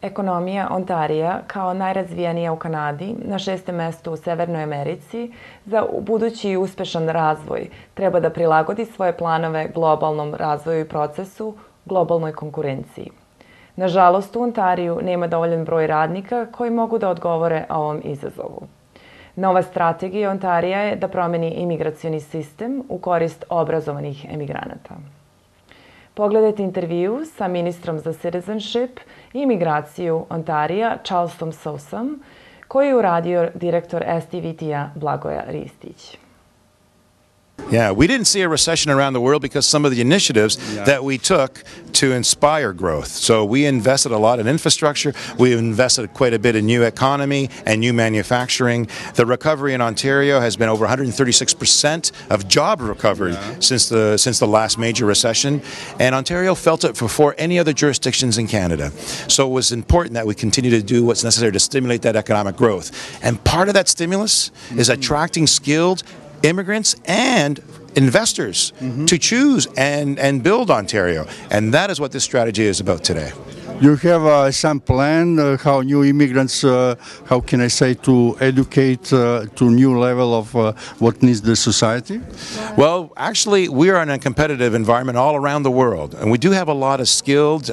Ekonomija Ontarija, kao najrazvijenija u Kanadi, na 6. mestu u Severnoj Americi, za budući i uspešan razvoj treba da prilagodi svoje planove globalnom razvoju i procesu, globalnoj konkurenciji. Nažalost, u Ontariju nema dovoljan broj radnika koji mogu da odgovore ovom izazovu. Nova strategija Ontarija je da promeni imigracioni sistem u korist obrazovanih emigranata. Pogledajte intervju sa ministrom za citizenship i imigraciju Ontarija, Charlsom Sousom, koji je uradio direktor STVT-a Blagoja Ristić. Yeah, we didn't see a recession around the world because some of the initiatives that we took to inspire growth. So we invested a lot in infrastructure. We invested quite a bit in new economy and new manufacturing. The recovery in Ontario has been over 136% of job recovery since the last major recession. And Ontario felt it before any other jurisdictions in Canada. So it was important that we continue to do what's necessary to stimulate that economic growth. And part of that stimulus is attracting skilled immigrants and investors to choose and build Ontario. And that is what this strategy is about today. You have some plan how new immigrants, how can I say, to educate to new level of what needs the society? Well, actually, we are in a competitive environment all around the world, and we do have a lot of skilled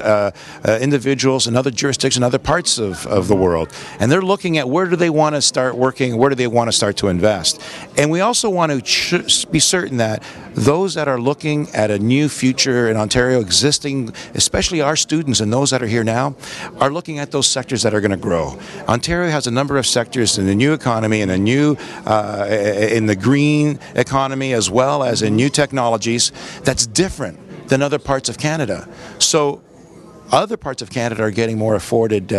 individuals in other jurisdictions, other parts of the world, and they're looking at where do they want to start working, where do they want to start to invest. And we also want to be certain that those that are looking at a new future in Ontario, existing, especially our students and those that are here now, are looking at those sectors that are going to grow. Ontario has a number of sectors in the new economy and in the green economy, as well as in new technologies, that's different than other parts of Canada. So other parts of Canada are getting more afforded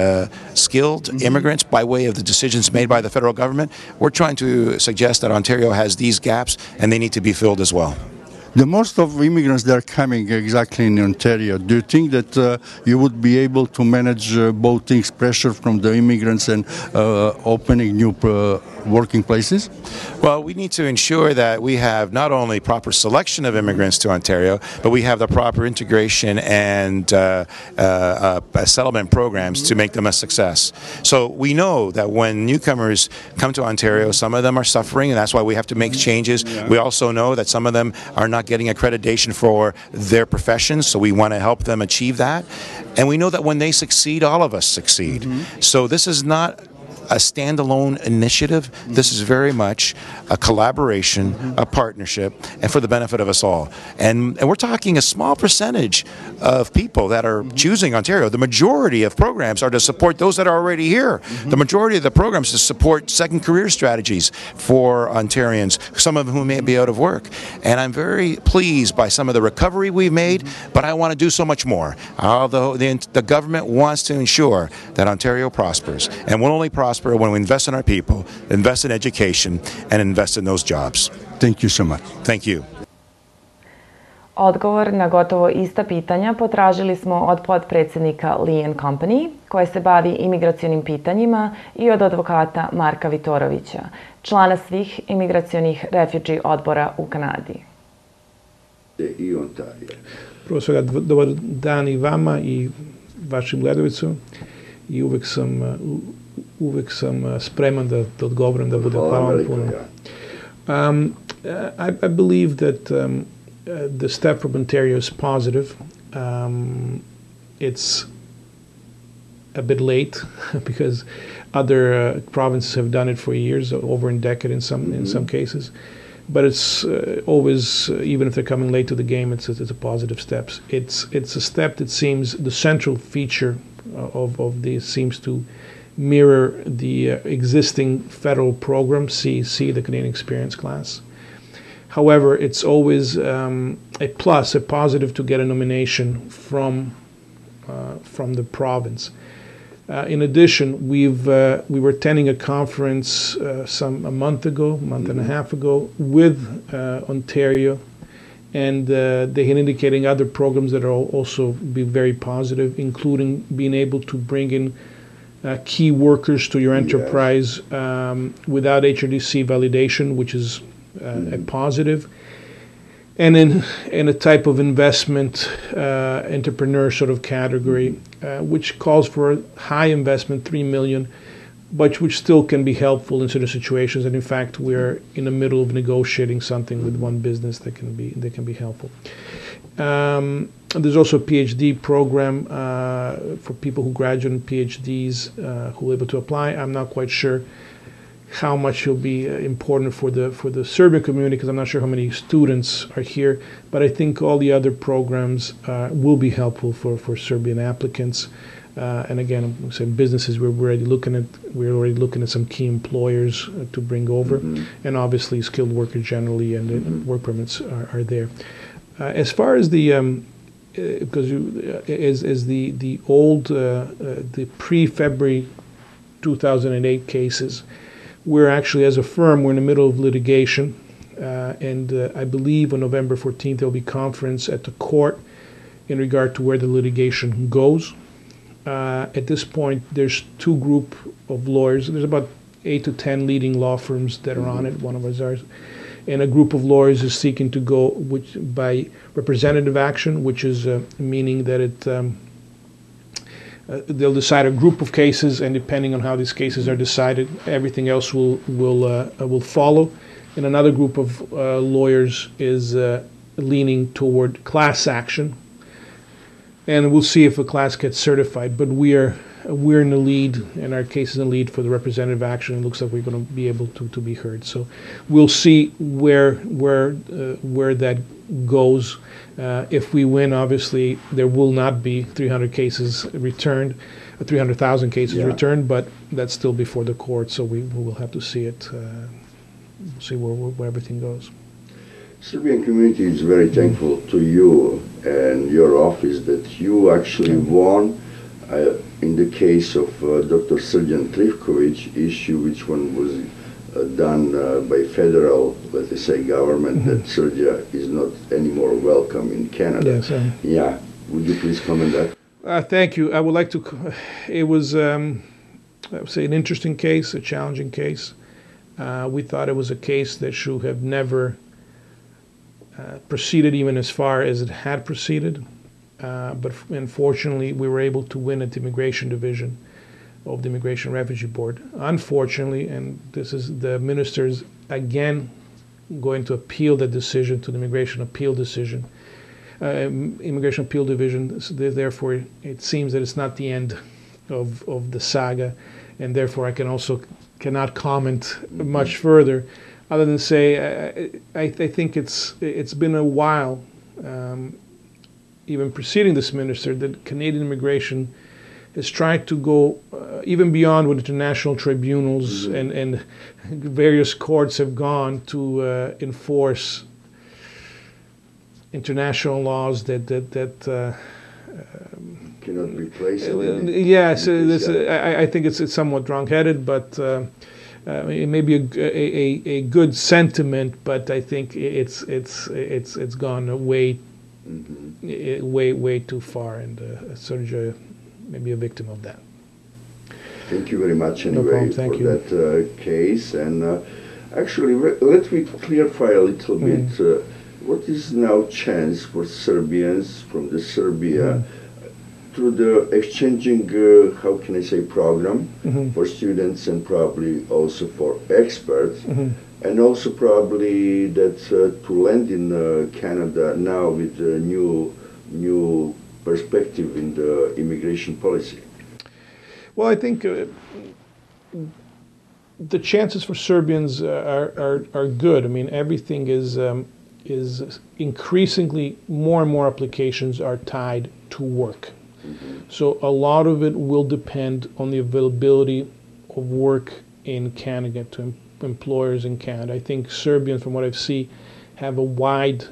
skilled immigrants by way of the decisions made by the federal government. We're trying to suggest that Ontario has these gaps and they need to be filled as well. The most of immigrants that are coming exactly in Ontario, do you think that you would be able to manage both things, pressure from the immigrants and opening new working places? Well, we need to ensure that we have not only proper selection of immigrants to Ontario, but we have the proper integration and settlement programs to make them a success. So we know that when newcomers come to Ontario, some of them are suffering, and that's why we have to make changes. We also know that some of them are not getting accreditation for their professions, so we want to help them achieve that. And we know that when they succeed, all of us succeed. So this is not a standalone initiative. This is very much a collaboration, a partnership, and for the benefit of us all. And we're talking a small percentage of people that are choosing Ontario. The majority of programs are to support those that are already here. The majority of the programs to support second career strategies for Ontarians, some of whom may be out of work. And I'm very pleased by some of the recovery we've made, but I want to do so much more. Although the government wants to ensure that Ontario prospers, and will only prosper when we invest in our people, invest in education, and invest in those jobs. Thank you so much. Thank you. Odgovor na gotovo ista pitanja potražili smo od potpredsednika LEE&COMPANY, koje se bavi imigracionim pitanjima, i od advokata Marka Vitorovića, člana svih imigracionih refudži odbora u Kanadi. I Ontarije. Prvo svega, dobar dan i vama i vašim gledovicom. I uvek sam spreman da odgovorim, da bude. Hvala vam puno. I believe that the step from Ontario is positive. It's a bit late because other provinces have done it for years, over a decade in some cases. But it's always, even if they're coming late to the game, it's a positive step. It's a step that seems, the central feature of this seems to mirror the existing federal program, CEC, the Canadian Experience Class. However, it's always a plus, a positive to get a nomination from the province. In addition, we were attending a conference a month and a half ago with Ontario, and they had indicating other programs that are also be very positive, including being able to bring in key workers to your enterprise without HRDC validation, which is a positive. And in a type of investment entrepreneur sort of category, which calls for a high investment, $3 million, but which still can be helpful in certain situations. And in fact, we're in the middle of negotiating something with one business that can be helpful. There's also a PhD program for people who graduate in PhDs who are able to apply. I'm not quite sure how much will be important for the Serbian community, because I'm not sure how many students are here, but I think all the other programs will be helpful for Serbian applicants. And again, I'm saying businesses, we're already looking at some key employers to bring over, and obviously skilled workers generally, and work permits are there. As far as the because as the old the pre-February 2008 cases, we're actually, as a firm, we're in the middle of litigation, and I believe on November 14th there will be conference at the court in regard to where the litigation goes. At this point, there's two group of lawyers. There's about 8 to 10 leading law firms that are on it. One of us ours, and a group of lawyers is seeking to go by representative action, which is meaning that it. They'll decide a group of cases, and depending on how these cases are decided, everything else will follow. And another group of lawyers is leaning toward class action, and we'll see if a class gets certified. But we're in the lead, and our case is in the lead for the representative action. It looks like we're going to be able to be heard. So we'll see where that goes. If we win, obviously, there will not be 300 cases returned, 300,000 cases returned, but that's still before the court, so we will have to see it, see where everything goes. Serbian community is very thankful to you and your office that you actually won in the case of Dr. Srđan Trivković issue, which one was done by federal, let us say, government, that Serbia is not anymore welcome in Canada. Yes, yeah, would you please comment that? Thank you. I would like to. It was, I would say, an interesting case, a challenging case. We thought it was a case that should have never proceeded even as far as it had proceeded, but unfortunately, we were able to win at the Immigration Division of the Immigration Refugee Board. Unfortunately, and this is the ministers again going to appeal the decision to the Immigration Appeal Decision, Immigration Appeal Division. Therefore, it seems that it's not the end of the saga, and therefore I cannot comment much further, other than say I think it's been a while, even preceding this minister, that Canadian immigration has tried to go even beyond what international tribunals and various courts have gone to enforce international laws that cannot replace it. Yes, I think it's somewhat wrong-headed, but it may be a good sentiment, but I think it's gone way too far, and Sergio may be a victim of that. Thank you very much anyway for that case. And actually, let me clarify a little bit. What is now chance for Serbians from the Serbia through the exchanging, how can I say, program for students and probably also for experts, and also probably that to land in Canada now with a new perspective in the immigration policy? Well, I think the chances for Serbians are good. I mean, everything is increasingly more and more applications are tied to work. So a lot of it will depend on the availability of work in Canada to employers in Canada. I think Serbians, from what I've seen, have a wide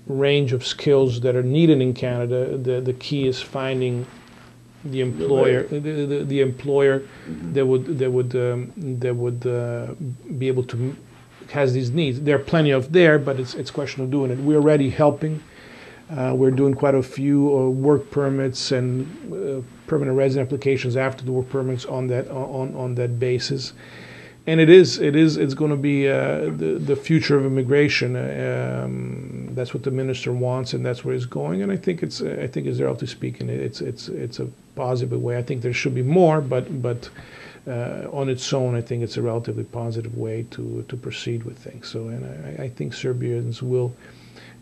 range of skills that are needed in Canada. The key is finding the employer, the employer that would be able to has these needs. There are plenty of there, but it's a question of doing it. We're already helping. We're doing quite a few work permits and permanent resident applications after the work permits on that basis. And it's going to be the future of immigration. That's what the minister wants, and that's where it's going. And I think it's relatively speaking, it's a positive way. I think there should be more, but on its own, I think it's a relatively positive way to proceed with things. So, and I think Serbians will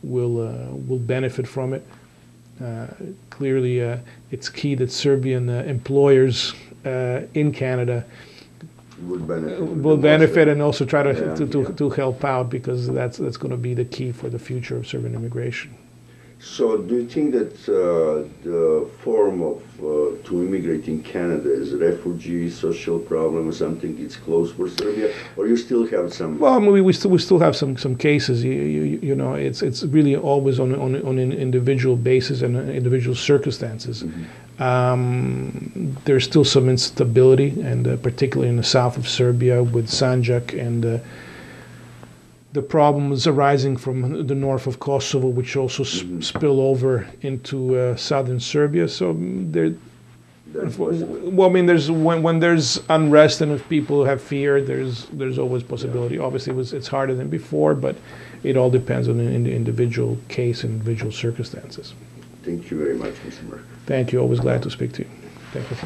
benefit from it. Clearly, it's key that Serbian employers in Canada will benefit and also try to help out, because that's going to be the key for the future of Serbian immigration. So do you think that the form of to immigrate in Canada is refugee, social problem, or something, it's close for Serbia, or you still have some? Well, I mean, we still have some cases. You know, it's really always on an individual basis and individual circumstances. There's still some instability, and particularly in the south of Serbia with Sandžak and the problems arising from the north of Kosovo, which also spill over into southern Serbia. So well, I mean, there's when there's unrest and if people have fear, there's always possibility. Obviously, it's harder than before, but it all depends on the individual case and individual circumstances. Thank you very much, Mr. Mark. Thank you. Always glad to speak to you. Thank you.